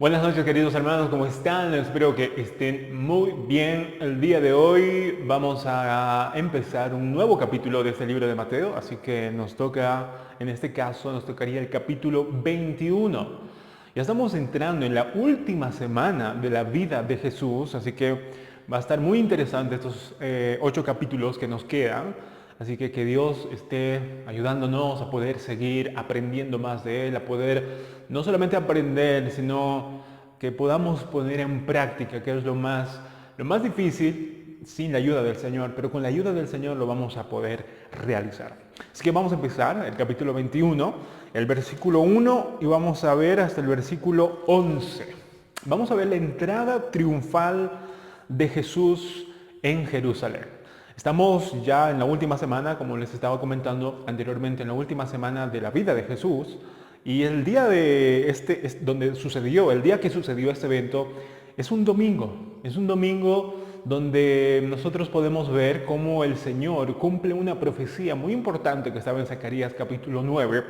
Buenas noches, queridos hermanos, ¿cómo están? Espero que estén muy bien. El día de hoy vamos a empezar un nuevo capítulo de este libro de Mateo, así que nos toca, en este caso, nos tocaría el capítulo 21. Ya estamos entrando en la última semana de la vida de Jesús, así que va a estar muy interesante estos 8 capítulos que nos quedan. Así que Dios esté ayudándonos a poder seguir aprendiendo más de Él, a poder no solamente aprender, sino que podamos poner en práctica, que es lo más difícil sin la ayuda del Señor, pero con la ayuda del Señor lo vamos a poder realizar. Así que vamos a empezar el capítulo 21, el versículo 1 y vamos a ver hasta el versículo 11. Vamos a ver la entrada triunfal de Jesús en Jerusalén. Estamos ya en la última semana, como les estaba comentando anteriormente, en la última semana de la vida de Jesús. Y el día el día que sucedió este evento, es un domingo. Es un domingo donde nosotros podemos ver cómo el Señor cumple una profecía muy importante que estaba en Zacarías capítulo 9,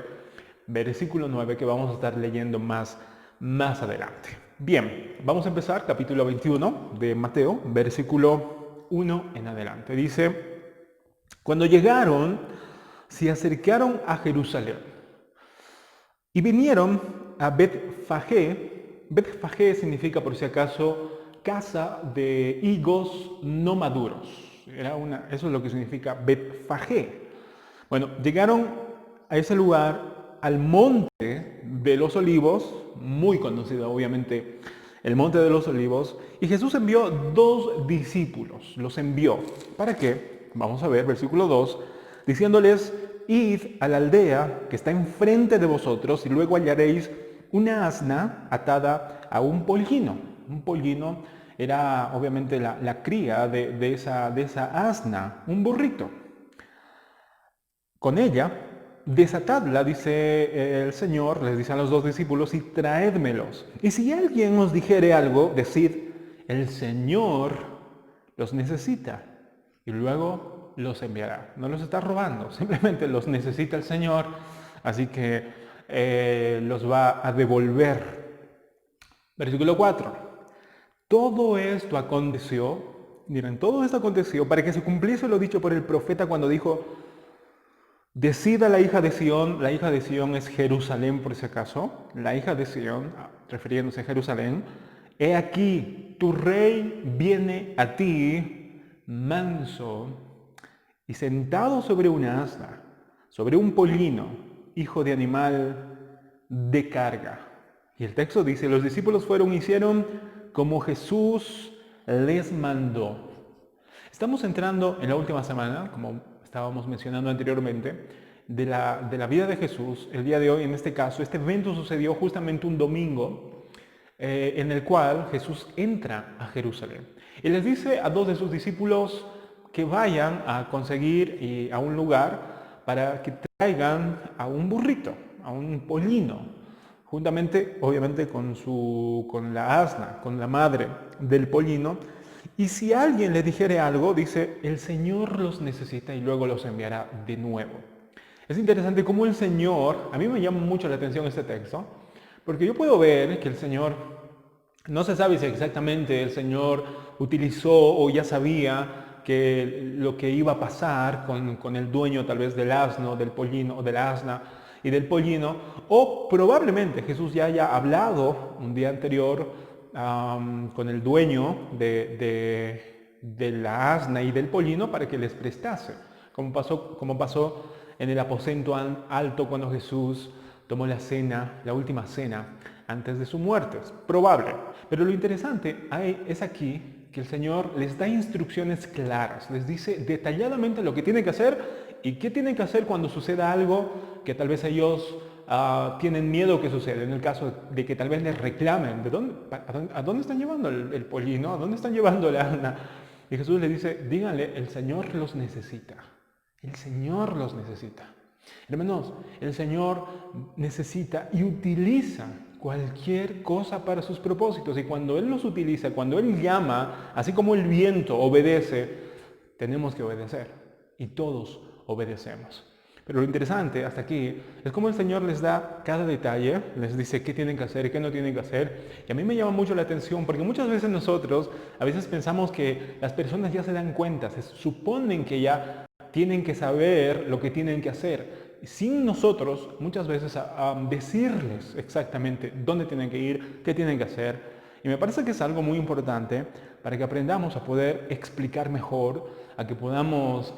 versículo 9, que vamos a estar leyendo más adelante. Bien, vamos a empezar capítulo 21 de Mateo, versículo 1 en adelante. Dice: cuando llegaron, se acercaron a Jerusalén y vinieron a Betfagé. Betfagé significa, por si acaso, casa de higos no maduros. Eso es lo que significa Betfagé. Bueno, llegaron a ese lugar, al monte de los olivos, muy conocido obviamente, el monte de los olivos, y Jesús envió 2 discípulos, los envió. ¿Para qué? Vamos a ver, versículo 2, diciéndoles: id a la aldea que está enfrente de vosotros y luego hallaréis una asna atada a un pollino. Un pollino era obviamente la cría de esa asna, un burrito. Con ella, desatadla, dice el Señor, les dice a los 2 discípulos, y traédmelos. Y si alguien os dijere algo, decid: el Señor los necesita, y luego los enviará. No los está robando, simplemente los necesita el Señor, así que los va a devolver. Versículo 4. Todo esto aconteció, miren, todo esto aconteció para que se cumpliese lo dicho por el profeta cuando dijo: decida la hija de Sión es Jerusalén por si acaso, la hija de Sión, refiriéndose a Jerusalén: he aquí, tu rey viene a ti, manso y sentado sobre una asna, sobre un pollino, hijo de animal de carga. Y el texto dice: los discípulos fueron y hicieron como Jesús les mandó. Estamos entrando en la última semana, como estábamos mencionando anteriormente, de la vida de Jesús. El día de hoy, en este caso, este evento sucedió justamente un domingo, en el cual Jesús entra a Jerusalén. Y les dice a 2 de sus discípulos que vayan a conseguir a un lugar para que traigan a un burrito, a un pollino, juntamente, obviamente, con la asna, con la madre del pollino. Y si alguien le dijere algo, dice: el Señor los necesita y luego los enviará de nuevo. Es interesante cómo el Señor, a mí me llama mucho la atención este texto, porque yo puedo ver que el Señor, no se sabe si exactamente el Señor utilizó o ya sabía que lo que iba a pasar con el dueño tal vez del asno, del pollino, o del asna y del pollino, o probablemente Jesús ya haya hablado un día anterior con el dueño de la asna y del pollino para que les prestase, como pasó en el aposento alto cuando Jesús tomó la cena, la última cena, antes de su muerte. Es probable. Pero lo interesante es aquí que el Señor les da instrucciones claras, les dice detalladamente lo que tienen que hacer y qué tienen que hacer cuando suceda algo que tal vez ellos tienen miedo que suceda. En el caso de que tal vez les reclamen, ¿a dónde están llevando el pollino? ¿A dónde están llevando la asna? Y Jesús les dice: díganle, el Señor los necesita. El Señor los necesita. Hermanos, el Señor necesita y utiliza cualquier cosa para sus propósitos. Y cuando Él los utiliza, cuando Él llama, así como el viento obedece, tenemos que obedecer. Y todos obedecemos. Pero lo interesante hasta aquí es cómo el Señor les da cada detalle, les dice qué tienen que hacer y qué no tienen que hacer. Y a mí me llama mucho la atención porque muchas veces nosotros a veces pensamos que las personas ya se dan cuenta, se suponen que ya tienen que saber lo que tienen que hacer, sin nosotros muchas veces a decirles exactamente dónde tienen que ir, qué tienen que hacer. Y me parece que es algo muy importante para que aprendamos a poder explicar mejor, a que podamos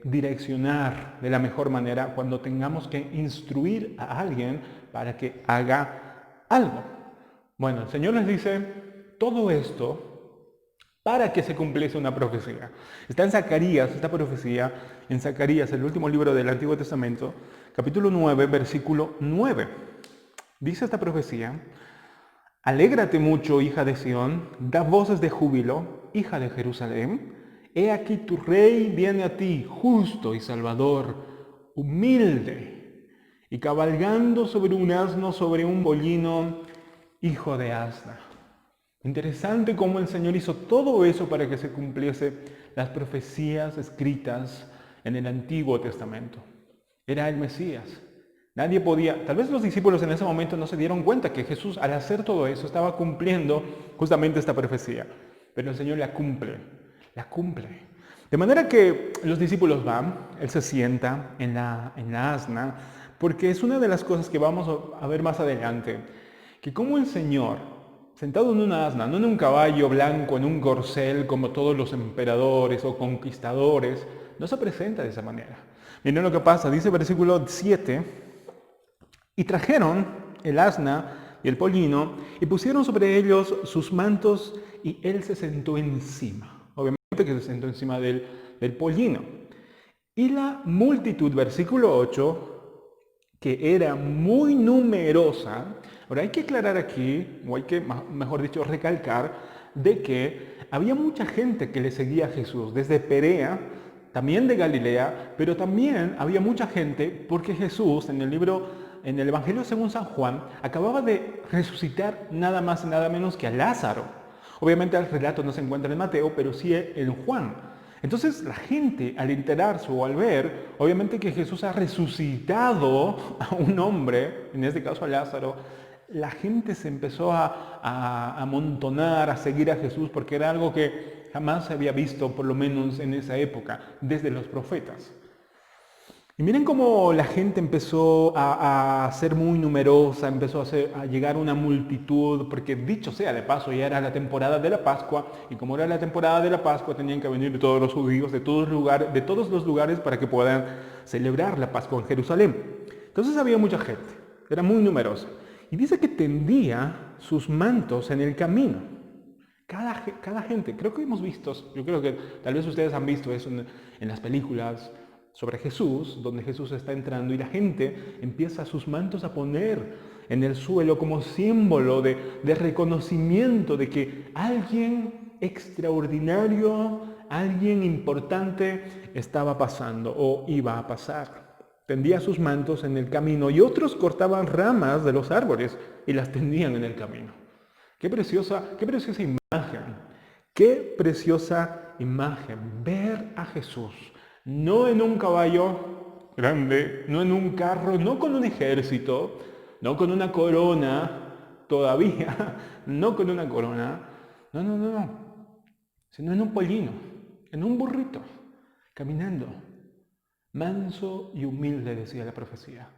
direccionar de la mejor manera cuando tengamos que instruir a alguien para que haga algo. Bueno, el Señor les dice todo esto para que se cumpliese una profecía. Está en Zacarías, esta profecía, en Zacarías, el último libro del Antiguo Testamento, capítulo 9, versículo 9. Dice esta profecía: Alégrate mucho, hija de Sión, da voces de júbilo, hija de Jerusalén. He aquí tu rey viene a ti, justo y salvador, humilde, y cabalgando sobre un asno, sobre un pollino, hijo de asna. Interesante cómo el Señor hizo todo eso para que se cumpliese las profecías escritas en el Antiguo Testamento. Era el Mesías. Nadie podía, tal vez los discípulos en ese momento no se dieron cuenta que Jesús al hacer todo eso estaba cumpliendo justamente esta profecía. Pero el Señor la cumple, la cumple. De manera que los discípulos van, Él se sienta en la asna, porque es una de las cosas que vamos a ver más adelante, que como el Señor, sentado en una asna, no en un caballo blanco, en un corcel como todos los emperadores o conquistadores, no se presenta de esa manera. Miren lo que pasa, dice versículo 7, y trajeron el asna y el pollino y pusieron sobre ellos sus mantos y él se sentó encima. Obviamente que se sentó encima del pollino. Y la multitud, versículo 8, que era muy numerosa. Ahora hay que aclarar aquí, o hay que, mejor dicho, recalcar, de que había mucha gente que le seguía a Jesús, desde Perea, también de Galilea, pero también había mucha gente porque Jesús en el Evangelio según San Juan acababa de resucitar nada más y nada menos que a Lázaro. Obviamente el relato no se encuentra en Mateo, pero sí en Juan. Entonces la gente al enterarse o al ver, obviamente que Jesús ha resucitado a un hombre, en este caso a Lázaro, la gente se empezó a amontonar, a seguir a Jesús, porque era algo que jamás se había visto, por lo menos en esa época, desde los profetas. Y miren cómo la gente empezó a ser muy numerosa, empezó a llegar una multitud, porque dicho sea de paso, ya era la temporada de la Pascua, y como era la temporada de la Pascua, tenían que venir todos los judíos de todos los lugares para que puedan celebrar la Pascua en Jerusalén. Entonces había mucha gente, era muy numerosa. Y dice que tendía sus mantos en el camino. Cada gente, creo que hemos visto, yo creo que tal vez ustedes han visto eso en las películas sobre Jesús, donde Jesús está entrando y la gente empieza sus mantos a poner en el suelo como símbolo de reconocimiento de que alguien extraordinario, alguien importante estaba pasando o iba a pasar. Tendía sus mantos en el camino y otros cortaban ramas de los árboles y las tendían en el camino. Qué preciosa imagen, qué preciosa imagen, ver a Jesús. No en un caballo grande, no en un carro, no con un ejército, no con una corona, todavía, no con una corona, no, sino en un pollino, en un burrito, caminando, manso y humilde, decía la profecía.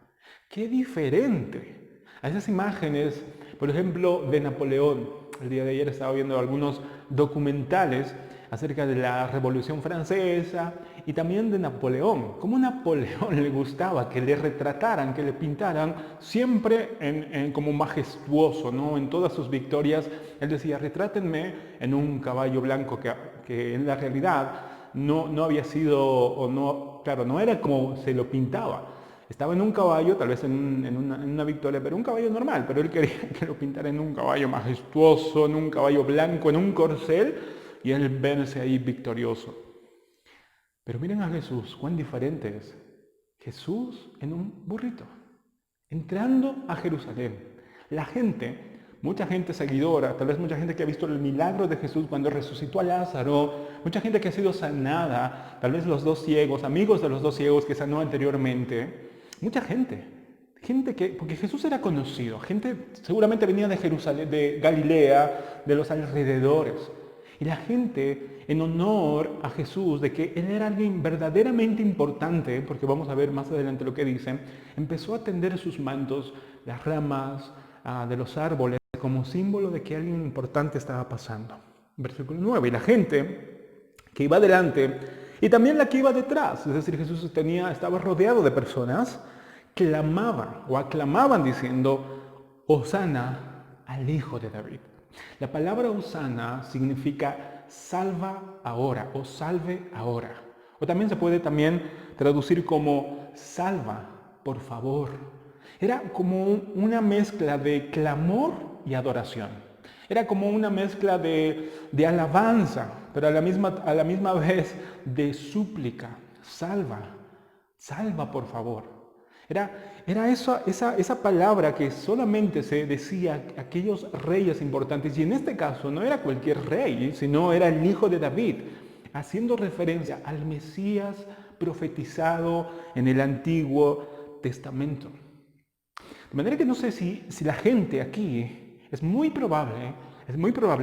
¡Qué diferente! A esas imágenes, por ejemplo, de Napoleón. El día de ayer estaba viendo algunos documentales acerca de la Revolución Francesa y también de Napoleón. Cómo Napoleón le gustaba que le retrataran, que le pintaran siempre como majestuoso, ¿no? En todas sus victorias, él decía, retrátenme en un caballo blanco que en la realidad no había sido, o no, claro, no era como se lo pintaba. Estaba en un caballo, tal vez en una victoria, pero un caballo normal, pero él quería que lo pintara en un caballo majestuoso, en un caballo blanco, en un corcel, y él verse ahí victorioso. Pero miren a Jesús, cuán diferente es. Jesús en un burrito, entrando a Jerusalén. La gente mucha gente seguidora, tal vez mucha gente que ha visto el milagro de Jesús cuando resucitó a Lázaro, mucha gente que ha sido sanada, tal vez los dos ciegos, amigos de los dos ciegos que sanó anteriormente, mucha gente que, porque Jesús era conocido, gente seguramente venía de Jerusalén, de Galilea, de los alrededores. Y la gente, en honor a Jesús, de que Él era alguien verdaderamente importante, porque vamos a ver más adelante lo que dice, empezó a tender sus mantos, las ramas de los árboles, como símbolo de que alguien importante estaba pasando. Versículo 9, y la gente que iba adelante, y también la que iba detrás, es decir, Jesús estaba rodeado de personas, clamaban o aclamaban diciendo, Hosana al Hijo de David. La palabra Hosana significa salva ahora o salve ahora. O también se puede traducir como salva, por favor. Era como una mezcla de clamor y adoración. Era como una mezcla de alabanza, pero a la misma vez de súplica. Salva por favor. Era esa palabra que solamente se decía a aquellos reyes importantes, y en este caso no era cualquier rey, sino era el Hijo de David, haciendo referencia al Mesías profetizado en el Antiguo Testamento. De manera que no sé si la gente aquí, es muy probable,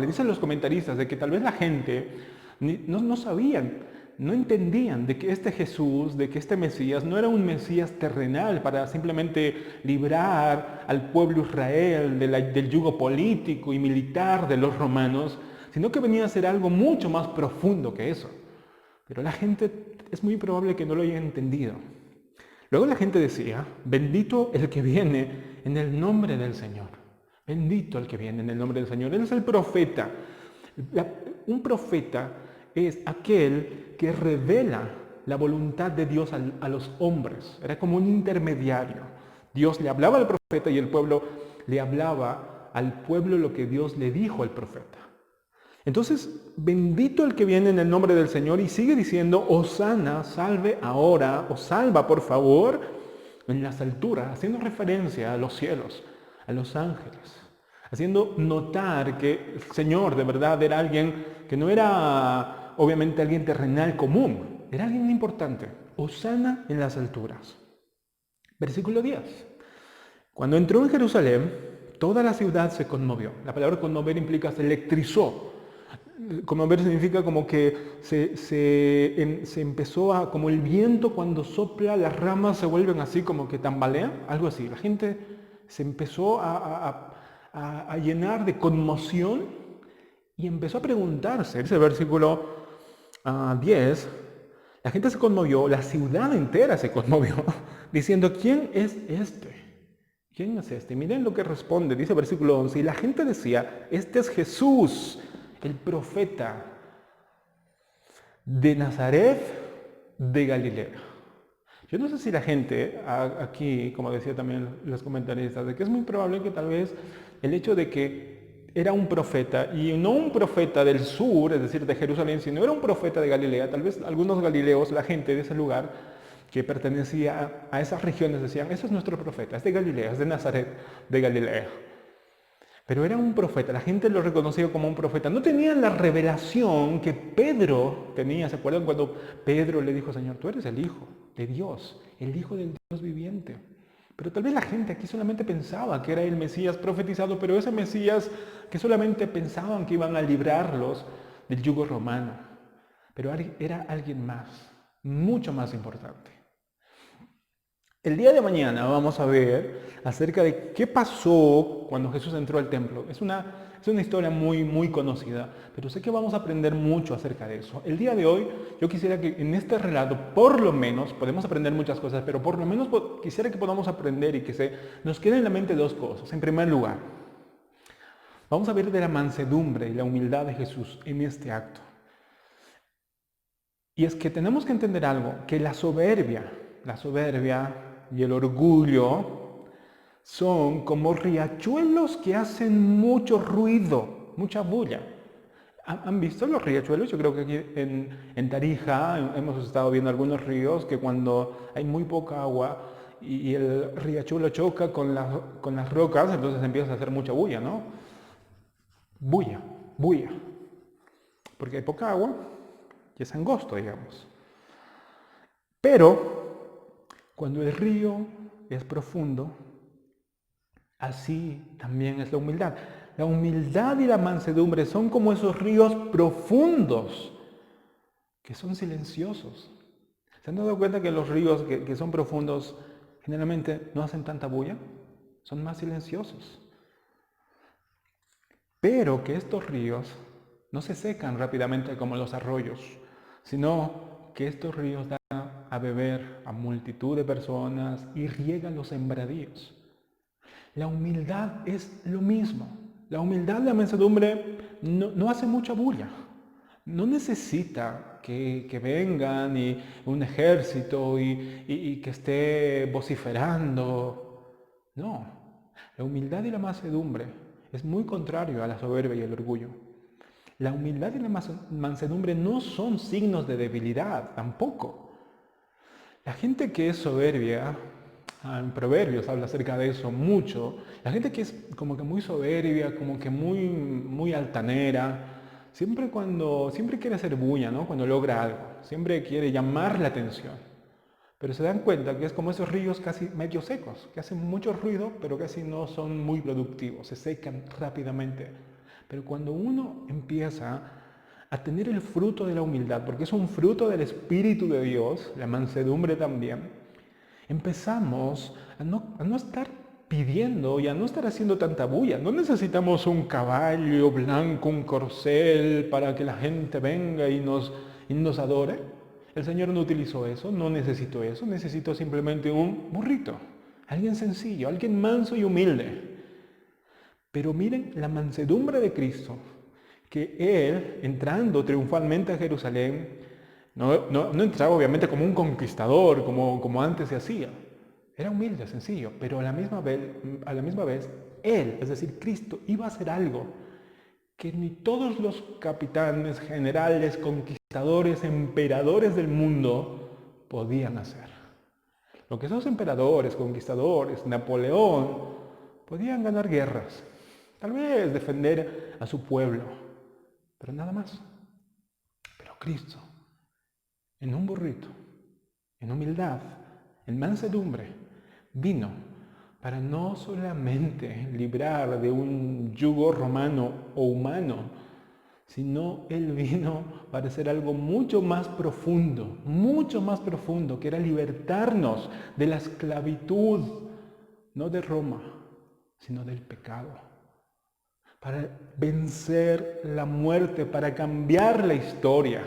dicen los comentaristas, de que tal vez la gente no sabían, no entendían de que este Jesús, de que este Mesías no era un Mesías terrenal para simplemente librar al pueblo Israel del yugo político y militar de los romanos, sino que venía a ser algo mucho más profundo que eso. Pero la gente es muy probable que no lo haya entendido. Luego la gente decía, bendito el que viene en el nombre del Señor. Bendito el que viene en el nombre del Señor. Él es el profeta. Un profeta es aquel que revela la voluntad de Dios a los hombres. Era como un intermediario. Dios le hablaba al profeta y el pueblo le hablaba al pueblo lo que Dios le dijo al profeta. Entonces, bendito el que viene en el nombre del Señor, y sigue diciendo, Hosana, salve ahora, o salva por favor, en las alturas, haciendo referencia a los cielos, a los ángeles, haciendo notar que el Señor de verdad era alguien que no era obviamente alguien terrenal común, era alguien importante. Hosana en las alturas. Versículo 10. Cuando entró en Jerusalén, toda la ciudad se conmovió. La palabra conmover implica se electrizó. Conmover significa como que se empezó a, como el viento cuando sopla, las ramas se vuelven así como que tambalean, algo así. La gente se empezó a llenar de conmoción y empezó a preguntarse. Ese versículo 10, la gente se conmovió, la ciudad entera se conmovió, diciendo, ¿quién es este? ¿Quién es este? Miren lo que responde, dice versículo 11, y la gente decía, este es Jesús, el profeta de Nazaret de Galilea. Yo no sé si la gente aquí, como decía también los comentaristas, de que es muy probable que tal vez el hecho de que era un profeta, y no un profeta del sur, es decir, de Jerusalén, sino era un profeta de Galilea, tal vez algunos galileos, la gente de ese lugar que pertenecía a esas regiones decían, ese es nuestro profeta, es de Galilea, es de Nazaret de Galilea. Pero era un profeta, la gente lo reconocía como un profeta. No tenían la revelación que Pedro tenía. ¿Se acuerdan cuando Pedro le dijo, Señor, tú eres el Hijo de Dios, el Hijo del Dios viviente? Pero tal vez la gente aquí solamente pensaba que era el Mesías profetizado, pero ese Mesías que solamente pensaban que iban a librarlos del yugo romano. Pero era alguien más, mucho más importante. El día de mañana vamos a ver acerca de qué pasó cuando Jesús entró al templo. Es una historia muy, muy conocida, pero sé que vamos a aprender mucho acerca de eso. El día de hoy yo quisiera que en este relato, por lo menos, podemos aprender muchas cosas, pero por lo menos quisiera que podamos aprender y que nos queden en la mente dos cosas. En primer lugar, vamos a ver de la mansedumbre y la humildad de Jesús en este acto. Y es que tenemos que entender algo, que la soberbia y el orgullo son como riachuelos que hacen mucho ruido, mucha bulla. ¿Han visto los riachuelos? Yo creo que aquí en Tarija hemos estado viendo algunos ríos que cuando hay muy poca agua y el riachuelo choca con las rocas, entonces empieza a hacer mucha bulla, ¿no? bulla, bulla. Porque hay poca agua y es angosto, digamos. Pero cuando el río es profundo, así también es la humildad. La humildad y la mansedumbre son como esos ríos profundos que son silenciosos. ¿Se han dado cuenta que los ríos que son profundos generalmente no hacen tanta bulla? Son más silenciosos. Pero que estos ríos no se secan rápidamente como los arroyos, sino que estos ríos dan a beber a multitud de personas y riegan los sembradíos. La humildad es lo mismo. La humildad, la mansedumbre no hace mucha bulla. No necesita que vengan y un ejército y que esté vociferando. No, la humildad y la mansedumbre es muy contrario a la soberbia y el orgullo. La humildad y la mansedumbre no son signos de debilidad, tampoco. La gente que es soberbia, en Proverbios habla acerca de eso mucho, la gente que es como que muy soberbia, como que muy altanera, siempre quiere hacer bulla, ¿no? Cuando logra algo, siempre quiere llamar la atención. Pero se dan cuenta que es como esos ríos casi medio secos, que hacen mucho ruido, pero casi no son muy productivos, se secan rápidamente. Pero cuando uno empieza a tener el fruto de la humildad, porque es un fruto del Espíritu de Dios, la mansedumbre también, empezamos a no estar pidiendo y a no estar haciendo tanta bulla. No necesitamos un caballo blanco, un corcel para que la gente venga y nos adore. El Señor no utilizó eso, no necesitó eso, necesitó simplemente un burrito, alguien sencillo, alguien manso y humilde. Pero miren la mansedumbre de Cristo, que Él, entrando triunfalmente a Jerusalén, no entraba obviamente como un conquistador, como antes se hacía. Era humilde, sencillo, pero a la misma vez, Él, es decir, Cristo, iba a hacer algo que ni todos los capitanes, generales, conquistadores, emperadores del mundo podían hacer. Lo que esos emperadores, conquistadores, Napoleón, podían ganar guerras, tal vez defender a su pueblo, pero nada más. Pero Cristo, en un burrito, en humildad, en mansedumbre, vino para no solamente librar de un yugo romano o humano, sino Él vino para hacer algo mucho más profundo, que era libertarnos de la esclavitud, no de Roma, sino del pecado, para vencer la muerte, para cambiar la historia,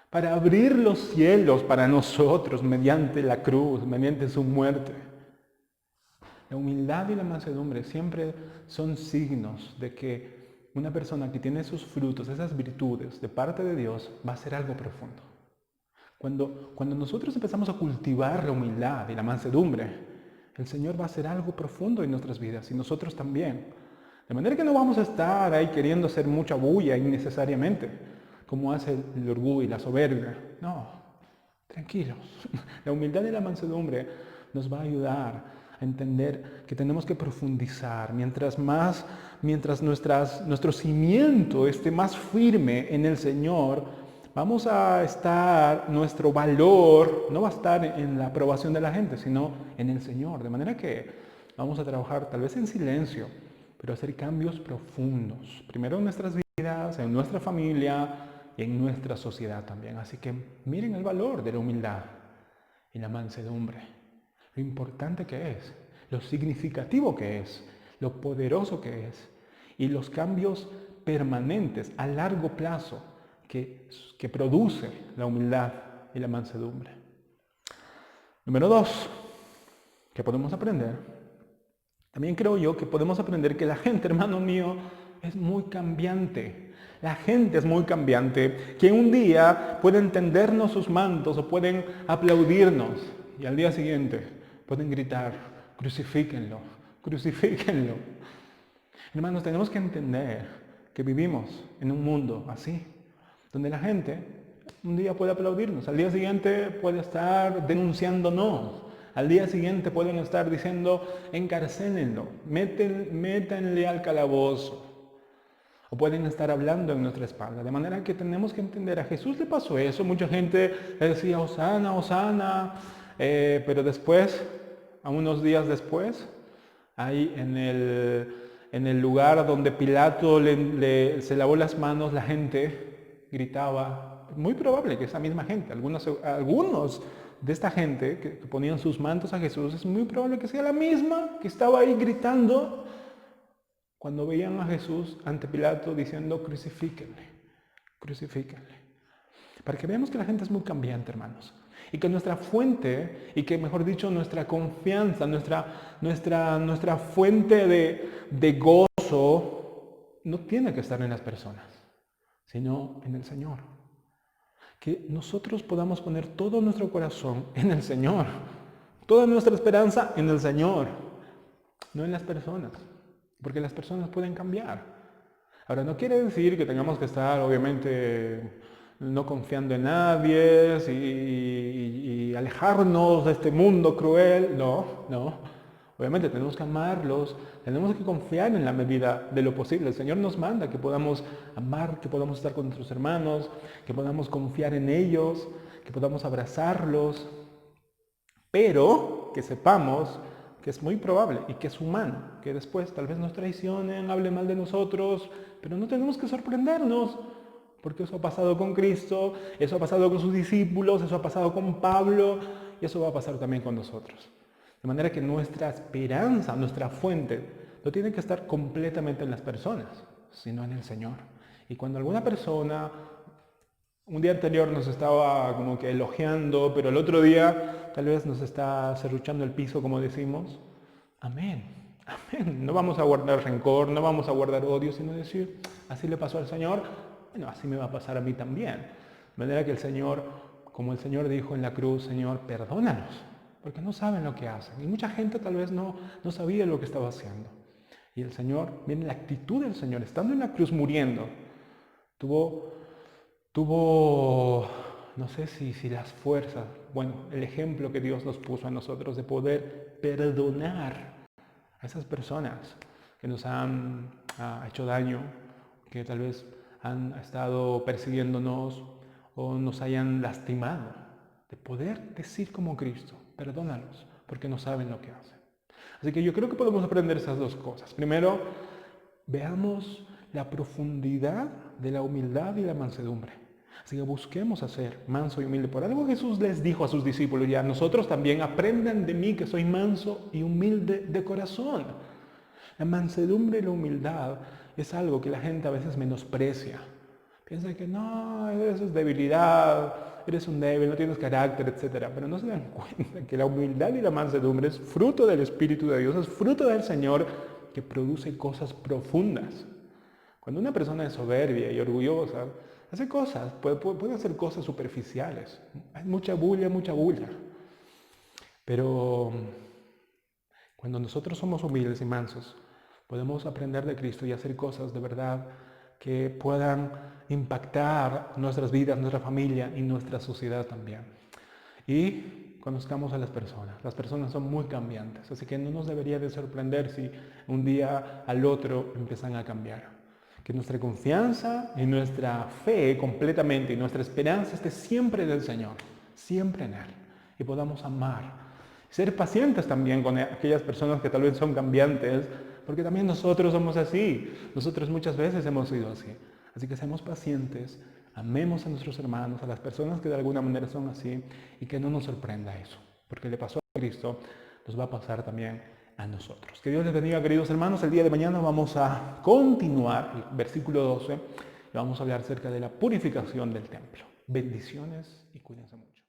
para abrir los cielos para nosotros mediante la cruz, mediante su muerte. La humildad y la mansedumbre siempre son signos de que una persona que tiene esos frutos, esas virtudes de parte de Dios, va a hacer algo profundo. Cuando nosotros empezamos a cultivar la humildad y la mansedumbre, el Señor va a hacer algo profundo en nuestras vidas y nosotros también. De manera que no vamos a estar ahí queriendo hacer mucha bulla innecesariamente, como hace el orgullo y la soberbia. No, tranquilos. La humildad y la mansedumbre nos va a ayudar a entender que tenemos que profundizar. Mientras nuestro cimiento esté más firme en el Señor, nuestro valor no va a estar en la aprobación de la gente, sino en el Señor. De manera que vamos a trabajar tal vez en silencio, pero hacer cambios profundos. Primero en nuestras vidas, en nuestra familia y en nuestra sociedad también. Así que miren el valor de la humildad y la mansedumbre. Lo importante que es, lo significativo que es, lo poderoso que es y los cambios permanentes a largo plazo que produce la humildad y la mansedumbre. Número 2, que podemos aprender. También creo yo que podemos aprender que la gente, hermano mío, es muy cambiante. La gente es muy cambiante, que un día pueden tendernos sus mantos o pueden aplaudirnos y al día siguiente pueden gritar, crucifíquenlo, crucifíquenlo. Hermanos, tenemos que entender que vivimos en un mundo así, donde la gente un día puede aplaudirnos, al día siguiente puede estar denunciándonos, al día siguiente pueden estar diciendo, encarcélenlo, métanle al calabozo. o pueden estar hablando en nuestra espalda. De manera que tenemos que entender, a Jesús le pasó eso. Mucha gente le decía, Hosana, Hosana, pero después, a unos días después, ahí en el lugar donde Pilato se lavó las manos, la gente gritaba, muy probable que esa misma gente, algunos de esta gente que ponían sus mantos a Jesús, es muy probable que sea la misma que estaba ahí gritando cuando veían a Jesús ante Pilato diciendo, crucifíquenle, crucifíquenle. Para que veamos que la gente es muy cambiante, hermanos. Y que nuestra fuente, y que mejor dicho, nuestra confianza, nuestra fuente de gozo, no tiene que estar en las personas, sino en el Señor. Que nosotros podamos poner todo nuestro corazón en el Señor. Toda nuestra esperanza en el Señor, no en las personas. Porque las personas pueden cambiar. Ahora, no quiere decir que tengamos que estar, obviamente, no confiando en nadie y alejarnos de este mundo cruel. No. Obviamente tenemos que amarlos, tenemos que confiar en la medida de lo posible. El Señor nos manda que podamos amar, que podamos estar con nuestros hermanos, que podamos confiar en ellos, que podamos abrazarlos, pero que sepamos que es muy probable y que es humano, que después tal vez nos traicionen, hablen mal de nosotros, pero no tenemos que sorprendernos, porque eso ha pasado con Cristo, eso ha pasado con sus discípulos, eso ha pasado con Pablo, y eso va a pasar también con nosotros. De manera que nuestra esperanza, nuestra fuente, no tiene que estar completamente en las personas, sino en el Señor. Y cuando alguna persona, un día anterior nos estaba como que elogiando, pero el otro día tal vez nos está serruchando el piso, como decimos, amén, amén. No vamos a guardar rencor, no vamos a guardar odio, sino decir, así le pasó al Señor, bueno, así me va a pasar a mí también. De manera que el Señor, como el Señor dijo en la cruz, Señor, perdónanos, porque no saben lo que hacen. Y mucha gente tal vez no sabía lo que estaba haciendo. Y el Señor, miren la actitud del Señor, estando en la cruz muriendo, tuvo no sé si las fuerzas, bueno, el ejemplo que Dios nos puso a nosotros de poder perdonar a esas personas que nos han hecho daño, que tal vez han estado persiguiéndonos o nos hayan lastimado, de poder decir como Cristo, perdónalos, porque no saben lo que hacen. Así que yo creo que podemos aprender esas dos cosas. Primero, veamos la profundidad de la humildad y la mansedumbre. Así que busquemos ser manso y humilde. Por algo Jesús les dijo a sus discípulos, y a nosotros también, aprendan de mí que soy manso y humilde de corazón. La mansedumbre y la humildad es algo que la gente a veces menosprecia. Piensa que no, eso es debilidad, eres un débil, no tienes carácter, etc. Pero no se dan cuenta que la humildad y la mansedumbre es fruto del Espíritu de Dios, es fruto del Señor que produce cosas profundas. Cuando una persona es soberbia y orgullosa, hace cosas, puede hacer cosas superficiales. Hay mucha bulla. Pero cuando nosotros somos humildes y mansos, podemos aprender de Cristo y hacer cosas de verdad que puedan impactar nuestras vidas, nuestra familia y nuestra sociedad también. Y conozcamos a las personas son muy cambiantes, así que no nos debería de sorprender si un día al otro empiezan a cambiar. Que nuestra confianza y nuestra fe completamente y nuestra esperanza esté siempre en el Señor, siempre en Él, y podamos amar. Ser pacientes también con aquellas personas que tal vez son cambiantes, porque también nosotros somos así. Nosotros muchas veces hemos sido así. Así que seamos pacientes, amemos a nuestros hermanos, a las personas que de alguna manera son así, y que no nos sorprenda eso. Porque le pasó a Cristo, nos va a pasar también a nosotros. Que Dios les bendiga, queridos hermanos. El día de mañana vamos a continuar el versículo 12 y vamos a hablar acerca de la purificación del templo. Bendiciones y cuídense mucho.